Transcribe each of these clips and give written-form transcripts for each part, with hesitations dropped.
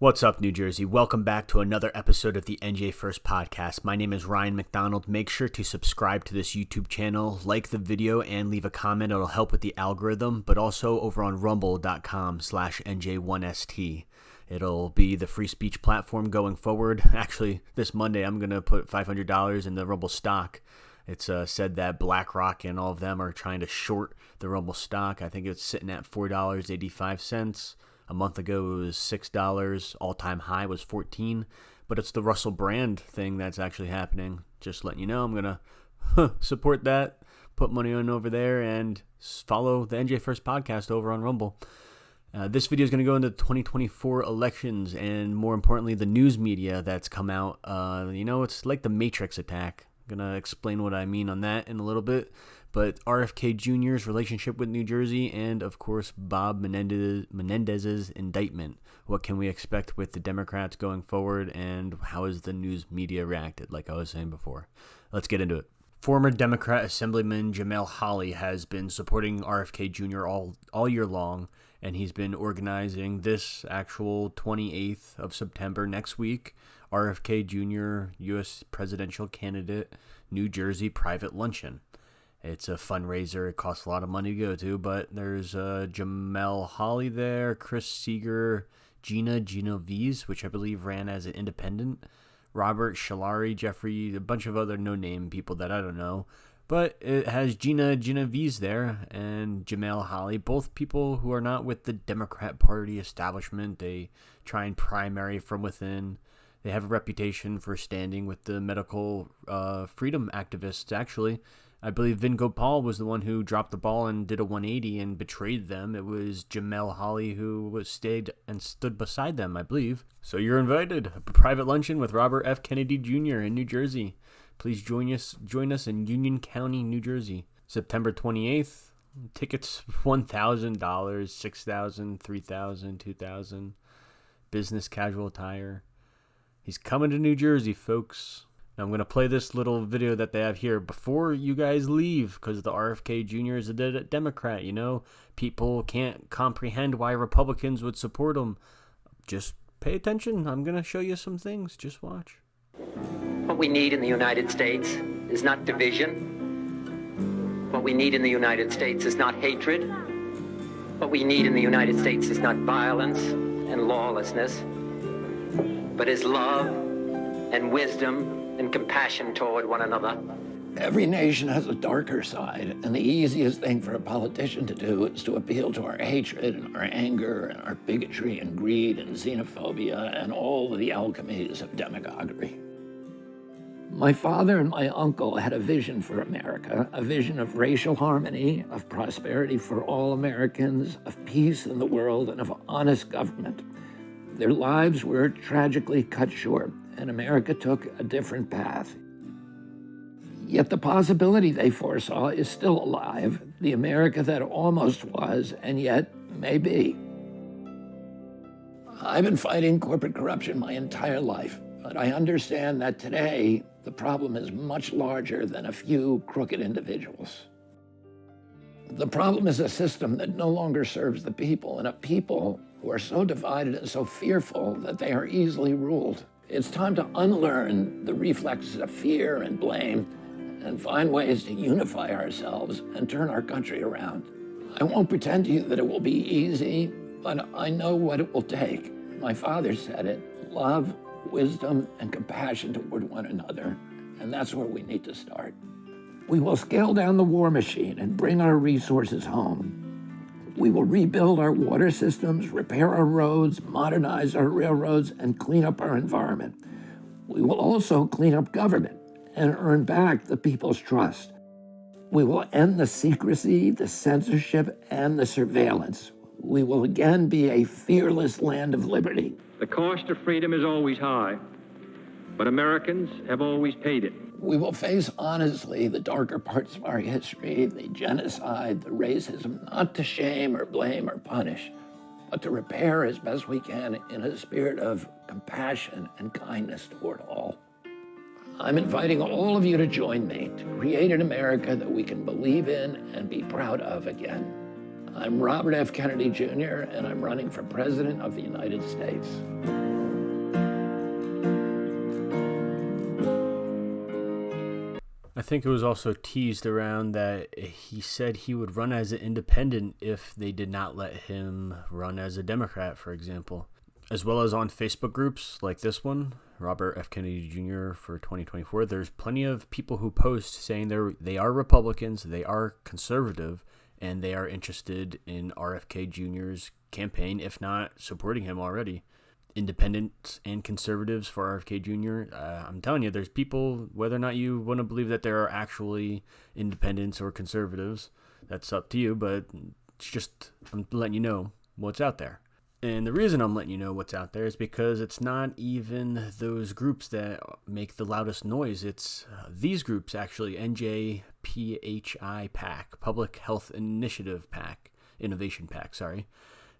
What's up, New Jersey? Welcome back to another episode of the NJ1ST podcast. My name is Ryan McDonald. Make sure to subscribe to this YouTube channel, like the video, and leave a comment. It'll help with the algorithm, but also over on rumble.com/NJ1ST. It'll be the free speech platform going forward. Actually, this Monday, I'm going to put $500 in the Rumble stock. It's said that BlackRock and all of them are trying to short the Rumble stock. I think it's sitting at $4.85. A month ago, it was $6. All-time high was $14. But it's the Russell Brand thing that's actually happening. Just letting you know, I'm going to support that, put money on over there, and follow the NJ1ST podcast over on Rumble. This video is going to go into 2024 elections and, more importantly, the news media that's come out. It's like the Matrix attack. I'm going to explain what I mean on that in a little bit. But RFK Jr.'s relationship with New Jersey and, of course, Bob Menendez's indictment. What can we expect with the Democrats going forward, and how has the news media reacted, like I was saying before? Let's get into it. Former Democrat Assemblyman Jamel Holley has been supporting RFK Jr. all year long, and he's been organizing this actual 28th of September next week, RFK Jr., U.S. presidential candidate, New Jersey private luncheon. It's a fundraiser. It costs a lot of money to go to, but there's Jamel Holley there, Chris Seeger, Gina Genovese, which I believe ran as an independent, Robert Shalari, Jeffrey, a bunch of other no-name people that I don't know. But it has Gina Genovese there and Jamel Holley, both people who are not with the Democrat Party establishment. They try and primary from within. They have a reputation for standing with the medical freedom activists, actually. I believe Vin Gopal was the one who dropped the ball and did a 180 and betrayed them. It was Jamel Holley who stayed and stood beside them, I believe. So you're invited. A private luncheon with Robert F. Kennedy Jr. in New Jersey. Please join us in Union County, New Jersey. September 28th. Tickets $1,000, $6,000, $3,000, $2,000. Business casual attire. He's coming to New Jersey, folks. I'm going to play this little video that they have here before you guys leave, because the RFK Jr. is a Democrat, People can't comprehend why Republicans would support him. Just pay attention. I'm going to show you some things. Just watch. What we need in the United States is not division. What we need in the United States is not hatred. What we need in the United States is not violence and lawlessness, but is love and wisdom and compassion toward one another. Every nation has a darker side, and the easiest thing for a politician to do is to appeal to our hatred and our anger and our bigotry and greed and xenophobia and all of the alchemies of demagoguery. My father and my uncle had a vision for America, a vision of racial harmony, of prosperity for all Americans, of peace in the world, and of honest government. Their lives were tragically cut short, and America took a different path. Yet the possibility they foresaw is still alive, the America that almost was, and yet may be. I've been fighting corporate corruption my entire life, but I understand that today the problem is much larger than a few crooked individuals. The problem is a system that no longer serves the people, and a people who are so divided and so fearful that they are easily ruled. It's time to unlearn the reflexes of fear and blame and find ways to unify ourselves and turn our country around. I won't pretend to you that it will be easy, but I know what it will take. My father said it: love, wisdom, and compassion toward one another. And that's where we need to start. We will scale down the war machine and bring our resources home. We will rebuild our water systems, repair our roads, modernize our railroads, and clean up our environment. We will also clean up government and earn back the people's trust. We will end the secrecy, the censorship, and the surveillance. We will again be a fearless land of liberty. The cost of freedom is always high, but Americans have always paid it. We will face honestly the darker parts of our history, the genocide, the racism, not to shame or blame or punish, but to repair as best we can in a spirit of compassion and kindness toward all. I'm inviting all of you to join me to create an America that we can believe in and be proud of again. I'm Robert F. Kennedy Jr., and I'm running for President of the United States. think it was also teased around that he said he would run as an independent if they did not let him run as a Democrat, for example. As well as on Facebook groups like this one, Robert F. Kennedy Jr. for 2024, there's plenty of people who post saying they are Republicans, they are conservative, and they are interested in RFK Jr.'s campaign, if not supporting him already. Independents and conservatives for RFK Jr. I'm telling you, there's people, whether or not you want to believe that there are actually independents or conservatives, that's up to you, but it's just, I'm letting you know what's out there. And the reason I'm letting you know what's out there is because it's not even those groups that make the loudest noise. It's these groups, actually, NJPHI PAC, Public Health Initiative PAC, Innovation PAC, sorry.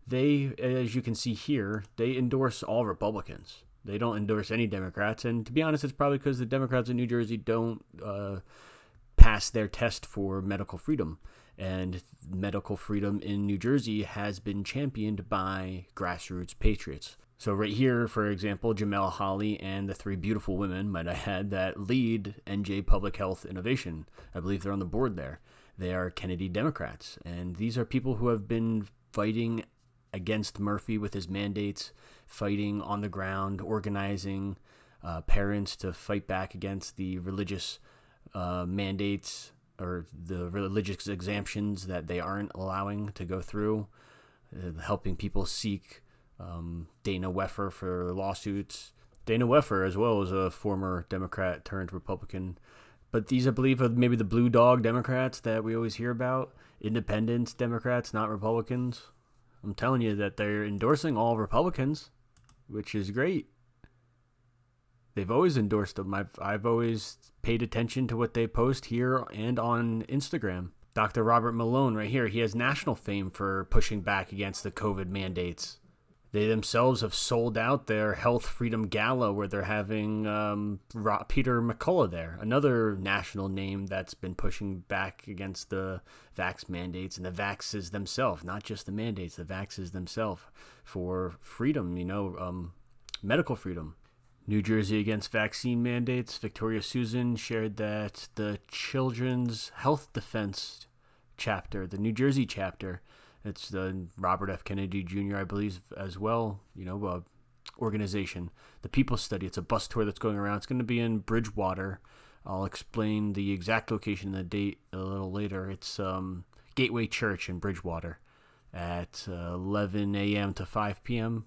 They, as you can see here, they endorse all Republicans. They don't endorse any Democrats. And to be honest, it's probably because the Democrats in New Jersey don't pass their test for medical freedom. And medical freedom in New Jersey has been championed by grassroots patriots. So right here, for example, Jamel Holly and the three beautiful women, might I add, that lead NJ Public Health Innovation. I believe they're on the board there. They are Kennedy Democrats. And these are people who have been fighting against Murphy with his mandates, fighting on the ground, organizing parents to fight back against the religious mandates or the religious exemptions that they aren't allowing to go through, helping people seek Dana Weffer for lawsuits. Dana Weffer, as well, as a former Democrat turned Republican. But these, I believe, are maybe the blue dog Democrats that we always hear about. Independents Democrats, not Republicans. I'm telling you that they're endorsing all Republicans, which is great. They've always endorsed them. I've always paid attention to what they post here and on Instagram. Dr. Robert Malone right here, he has national fame for pushing back against the COVID mandates. They themselves have sold out their Health Freedom Gala where they're having Peter McCullough there, another national name that's been pushing back against the vax mandates and the vaxes themselves, not just the mandates, the vaxes themselves for freedom, medical freedom. New Jersey against vaccine mandates. Victoria Susan shared that the Children's Health Defense chapter, the New Jersey chapter, it's the Robert F. Kennedy Jr., I believe, as well, organization. The People's Study, it's a bus tour that's going around. It's going to be in Bridgewater. I'll explain the exact location and the date a little later. It's Gateway Church in Bridgewater at 11 a.m. to 5 p.m.,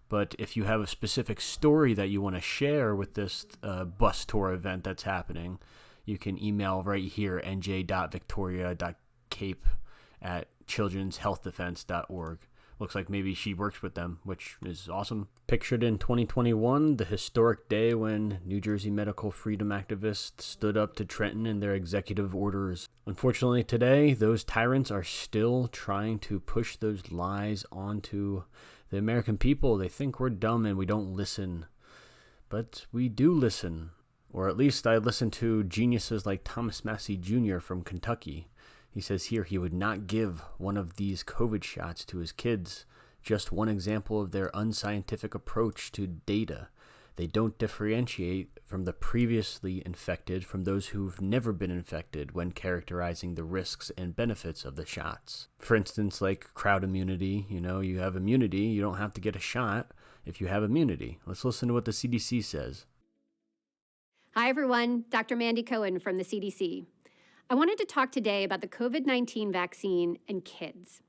but if you have a specific story that you want to share with this bus tour event that's happening, you can email right here, nj.victoria.cape@childrenshealthdefense.org. Looks like maybe she works with them, which is awesome. Pictured in 2021, the historic day when New Jersey medical freedom activists stood up to Trenton and their executive orders. Unfortunately, today, those tyrants are still trying to push those lies onto the American people. They think we're dumb and we don't listen. But we do listen. Or at least I listen to geniuses like Thomas Massey Jr. from Kentucky. He says here he would not give one of these COVID shots to his kids. Just one example of their unscientific approach to data. They don't differentiate from the previously infected from those who've never been infected when characterizing the risks and benefits of the shots. For instance, like crowd immunity, you have immunity, you don't have to get a shot if you have immunity. Let's listen to what the CDC says. Hi everyone, Dr. Mandy Cohen from the CDC. I wanted to talk today about the COVID-19 vaccine and kids.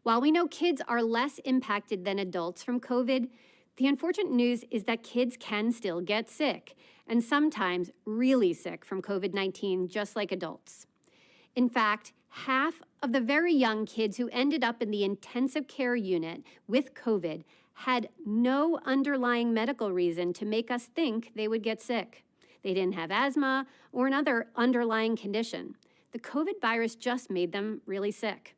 While we know kids are less impacted than adults from COVID, the unfortunate news is that kids can still get sick, and sometimes really sick from COVID-19, just like adults. In fact, half of the very young kids who ended up in the intensive care unit with COVID had no underlying medical reason to make us think they would get sick. They didn't have asthma or another underlying condition. The COVID virus just made them really sick.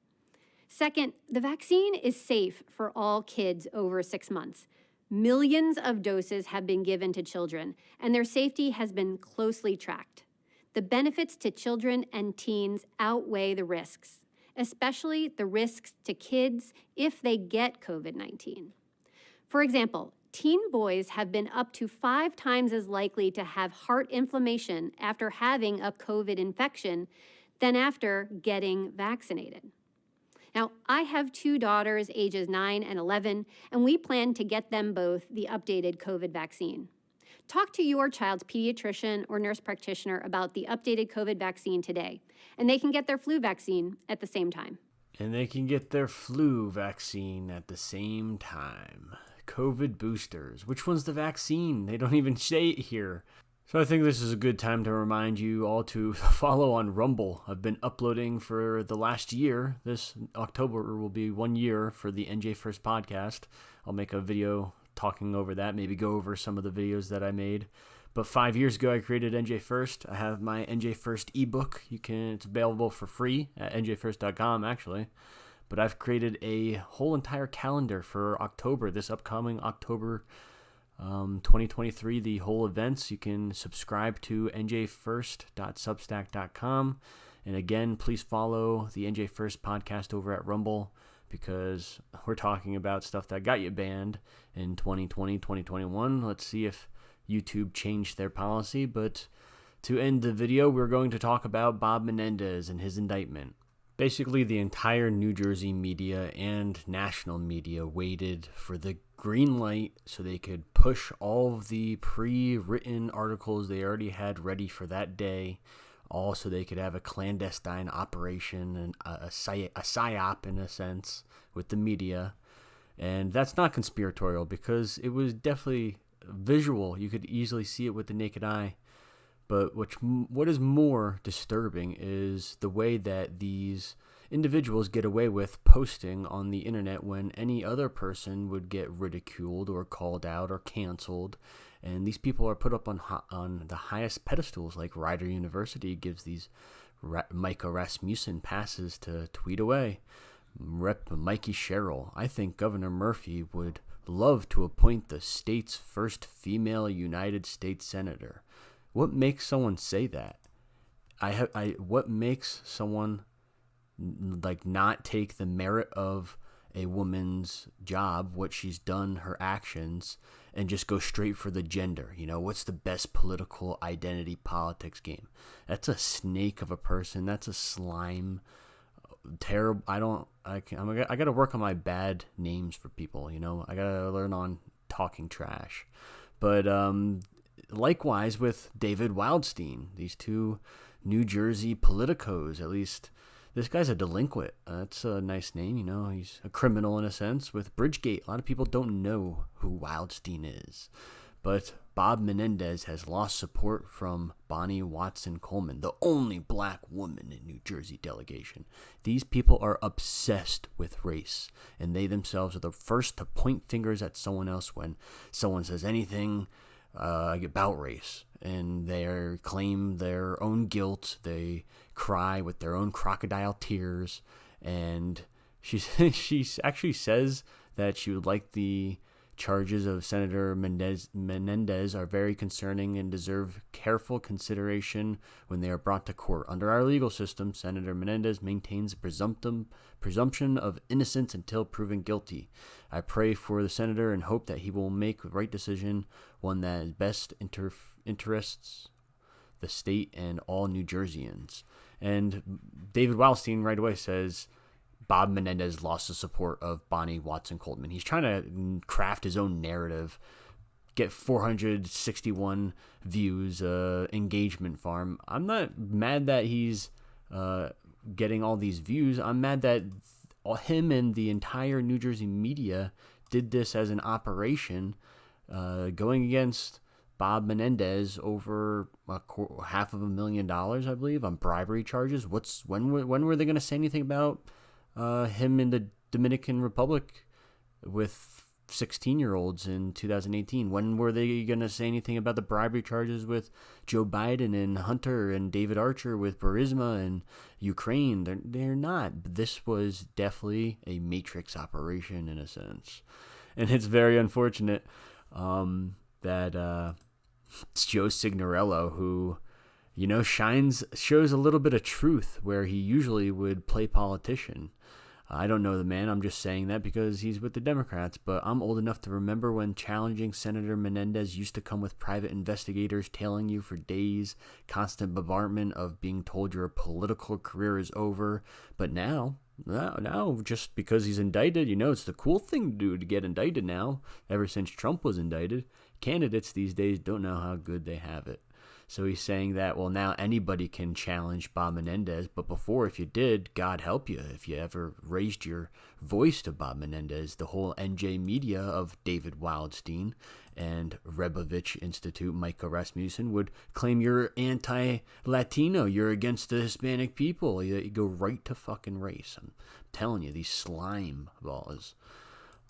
Second, the vaccine is safe for all kids over 6 months. Millions of doses have been given to children, and their safety has been closely tracked. The benefits to children and teens outweigh the risks, especially the risks to kids if they get COVID-19. For example, teen boys have been up to 5 times as likely to have heart inflammation after having a COVID infection than after getting vaccinated. Now, I have 2 daughters, ages 9 and 11, and we plan to get them both the updated COVID vaccine. Talk to your child's pediatrician or nurse practitioner about the updated COVID vaccine today, and they can get their flu vaccine at the same time. COVID boosters. Which one's the vaccine? They don't even say it here. So I think this is a good time to remind you all to follow on Rumble. I've been uploading for the last year. This October will be 1 year for the NJ1ST podcast. I'll make a video talking over that, maybe go over some of the videos that I made. But 5 years ago, I created NJ1ST. I have my NJ1ST ebook. It's available for free at NJ1ST.com, actually. But I've created a whole entire calendar for October, this upcoming October 2023, the whole events. You can subscribe to NJ1ST.substack.com. And again, please follow the NJ1ST podcast over at Rumble, because we're talking about stuff that got you banned in 2020, 2021. Let's see if YouTube changed their policy. But to end the video, we're going to talk about Bob Menendez and his indictment. Basically, the entire New Jersey media and national media waited for the green light so they could push all of the pre-written articles they already had ready for that day, all so they could have a clandestine operation and a psyop, in a sense, with the media. And that's not conspiratorial, because it was definitely visual. You could easily see it with the naked eye. But what is more disturbing is the way that these individuals get away with posting on the internet when any other person would get ridiculed or called out or canceled. And these people are put up on the highest pedestals, like Rider University gives these Micah Rasmussen passes to tweet away. Rep. Mikey Sherrill. I think Governor Murphy would love to appoint the state's first female United States Senator. What makes someone say that? What makes someone not take the merit of a woman's job, what she's done, her actions, and just go straight for the gender? What's the best political identity politics game? That's a snake of a person. That's a slime. Terrible. I got to work on my bad names for people. I got to learn on talking trash. But likewise with David Wildstein, these 2 New Jersey politicos. At least this guy's a delinquent. That's a nice name, He's a criminal in a sense with Bridgegate. A lot of people don't know who Wildstein is. But Bob Menendez has lost support from Bonnie Watson Coleman, the only black woman in New Jersey delegation. These people are obsessed with race, and they themselves are the first to point fingers at someone else when someone says anything about race, and they claim their own guilt. They cry with their own crocodile tears, and she actually says that she would like the charges of Senator Menendez are very concerning and deserve careful consideration when they are brought to court. Under our legal system, Senator Menendez maintains a presumption of innocence until proven guilty. I pray for the senator and hope that he will make the right decision, one that best interests the state and all New Jerseyans. And David Wildstein right away says Bob Menendez lost the support of Bonnie Watson Coleman. He's trying to craft his own narrative, get 461 views, engagement farm. I'm not mad that he's getting all these views. I'm mad that him and the entire New Jersey media did this as an operation, going against Bob Menendez over $500,000, I believe, on bribery charges. When were they going to say anything about him in the Dominican Republic with 16-year-olds in 2018? When were they going to say anything about the bribery charges with Joe Biden and Hunter and David Archer with Burisma and Ukraine? They're not. This was definitely a matrix operation in a sense. And it's very unfortunate that it's Joe Signorello who, shows a little bit of truth where he usually would play politician. I don't know the man. I'm just saying that because he's with the Democrats. But I'm old enough to remember when challenging Senator Menendez used to come with private investigators tailing you for days, constant bombardment of being told your political career is over. But now, just because he's indicted, it's the cool thing to do to get indicted now. Ever since Trump was indicted, candidates these days don't know how good they have it. So he's saying that, well, now anybody can challenge Bob Menendez. But before, if you did, God help you. If you ever raised your voice to Bob Menendez, the whole NJ media of David Wildstein and Rebovich Institute, Micah Rasmussen, would claim you're anti-Latino. You're against the Hispanic people. You go right to fucking race. I'm telling you, these slime balls.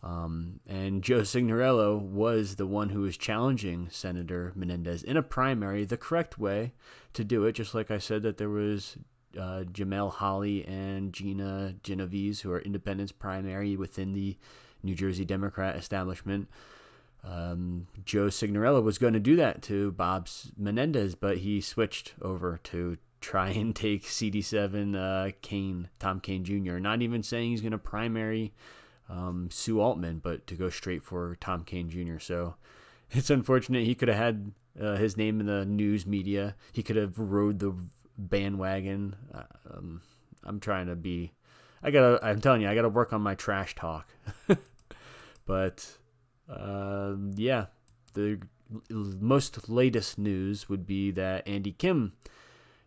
And Joe Signorello was the one who was challenging Senator Menendez in a primary, the correct way to do it. Just like I said that there was Jamel Holly and Gina Genovese, who are independents primary within the New Jersey Democrat establishment. Joe Signorello was going to do that to Bob Menendez, but he switched over to try and take CD7 Tom Kean Jr., not even saying he's going to primary Sue Altman, but to go straight for Tom Kean Jr. So it's unfortunate. He could have had his name in the news media. He could have rode the bandwagon. I'm telling you, I gotta work on my trash talk. But the most latest news would be that Andy Kim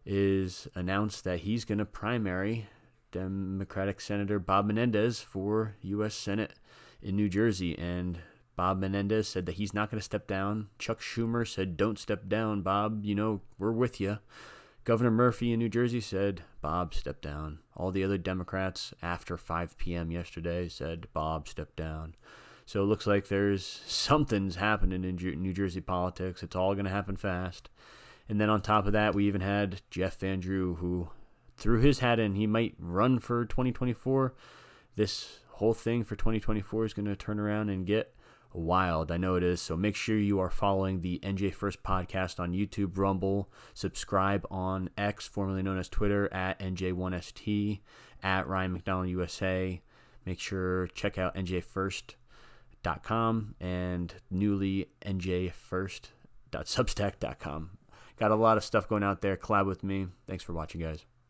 is announced that he's going to primary Democratic Senator Bob Menendez for U.S. Senate in New Jersey. And Bob Menendez said that he's not going to step down. Chuck Schumer said, don't step down, Bob. We're with you. Governor Murphy in New Jersey said, Bob, step down. All the other Democrats after 5 p.m. yesterday said, Bob, step down. So it looks like something's happening in New Jersey politics. It's all going to happen fast. And then on top of that, we even had Jeff Van Drew, who threw his hat in. He might run for 2024. This whole thing for 2024 is going to turn around and get wild. I know it is. So make sure you are following the NJ1ST podcast on YouTube, Rumble. Subscribe on X, formerly known as Twitter, at NJ1ST, at Ryan McDonald USA. Make sure check out NJ1ST.com and newly NJ1ST.substack.com. Got a lot of stuff going out there. Collab with me. Thanks for watching, guys.